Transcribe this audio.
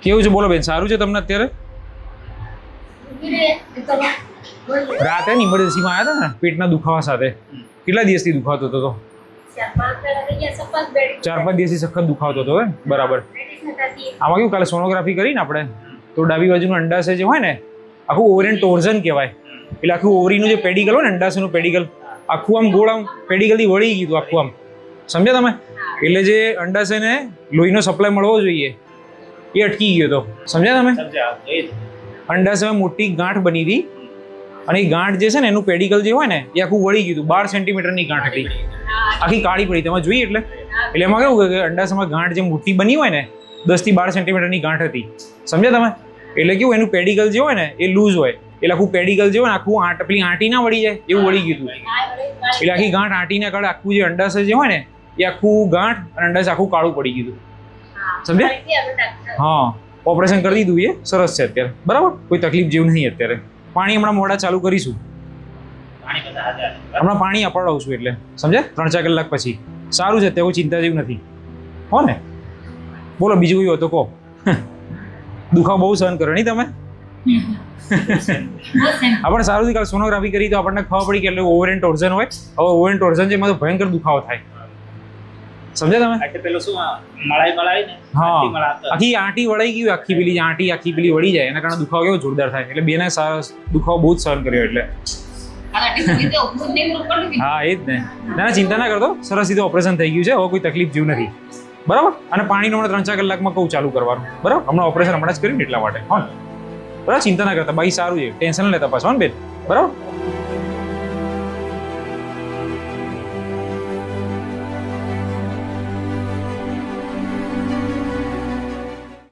કેવું છે બોલો બેન, સારું છે તમને અત્યારે? રાતે ઇમરજન્સીમાં આવ્યા હતા ને પેટના દુખાવા સાથે, કેટલા દિવસથી દુખાતો હતો? 4-5 દિવસથી સખત દુખાવતો હતો. બરાબર. આમાં કેવું, કાલે સોનોગ્રાફી કરીને આપણે તો ડાબી બાજુનું અંડાશય જે હોય ને આખું ઓવરિયન ટોર્ઝન કહેવાય. એટલે આખું ઓવરીનું જે પેડિકલ હોય ને અંડાશયનું પેડિકલ આખું આમ ગોળ આમ પેડિકલથી વળી ગયું હતું આખું આમ. સમજ્યા તમે? એટલે જે અંડાશયને લોહીનો સપ્લાય મળવો જોઈએ એ અટકી ગયો હતો. સમજ્યા તમે? અંડાશયમાં મોટી ગાંઠ બની હતી અને એ ગાંઠ જે છે ને એનું પેડિકલ જે હોય ને એ આખું વળી ગયું હતું. 12 સેન્ટીમીટરની ગાંઠ હતી, આખી કાળી પડી. તમે જોઈએ એટલે એમાં કેવું કે અંડાશયમાં ગાંઠ જે મોટી બની હોય ને 10 થી 12 સેન્ટીમીટરની ગાંઠ હતી. સમજ્યા તમે? એટલે કેવું એનું પેડિકલ જે હોય ને એ લૂઝ હોય એટલે આખું પેડિકલ જે હોય ને આખું પેલી આંટી ના વળી જાય એવું વળી ગયું હતું. એટલે આખી ગાંઠ આંટીના કારણે આખું જે અંડાશય જે હોય ને એ આખું ગાંઠ અને અંડાશય આખું કાળું પડી ગયું હતું. સમજ્યા? હા, ઓપરેશન કરી દીધું. એ સરસ છે અત્યારે. બરાબર, કોઈ તકલીફ જેવું નહીં અત્યારે. પાણી હમણાં મોડા ચાલુ કરીશું, હમણાં પાણી અપાવડાવું છું એટલે. સમજ્યા? 3-4 કલાક પછી. સારું છે, તેવું ચિંતા જેવું નથી. હો ને? બોલો બીજું કોઈ હતો કહો. દુખાવો બહુ સહન કરો નહીં તમે? આપણે સારું કાલે સોનોગ્રાફી કરી તો આપણને ખબર પડી કે એટલે ઓવરિયન ટોર્ઝન હોય. હવે ઓવરિયન ટોર્ઝન છે એમાં તો ભયંકર દુખાવો થાય. સમજ્યા તમે? હા, આખી આંટી વળાઈ ગયું, આખી પેલી આખી પેલી વળી જાય એના કારણે દુખાવો કેવો જોરદાર થાય. એટલે બેને દુખાવો બહુ જ સહન કર્યો એટલે. હા, એ જ ને. ના ચિંતા ના કરતો, સરસ રીતે ઓપરેશન થઈ ગયું છે. હવે કોઈ તકલીફ જેવું નથી. બરાબર. અને પાણીનો હમણાં 3-4 કલાકમાં કહું ચાલુ કરવાનું. બરાબર, હમણાં ઓપરેશન હમણાં જ કર્યું ને એટલા માટે. હા, બરાબર, ચિંતા ના કરતા. બાકી સારું છે, ટેન્શન લેતા પાછો ને બેન. બરાબર.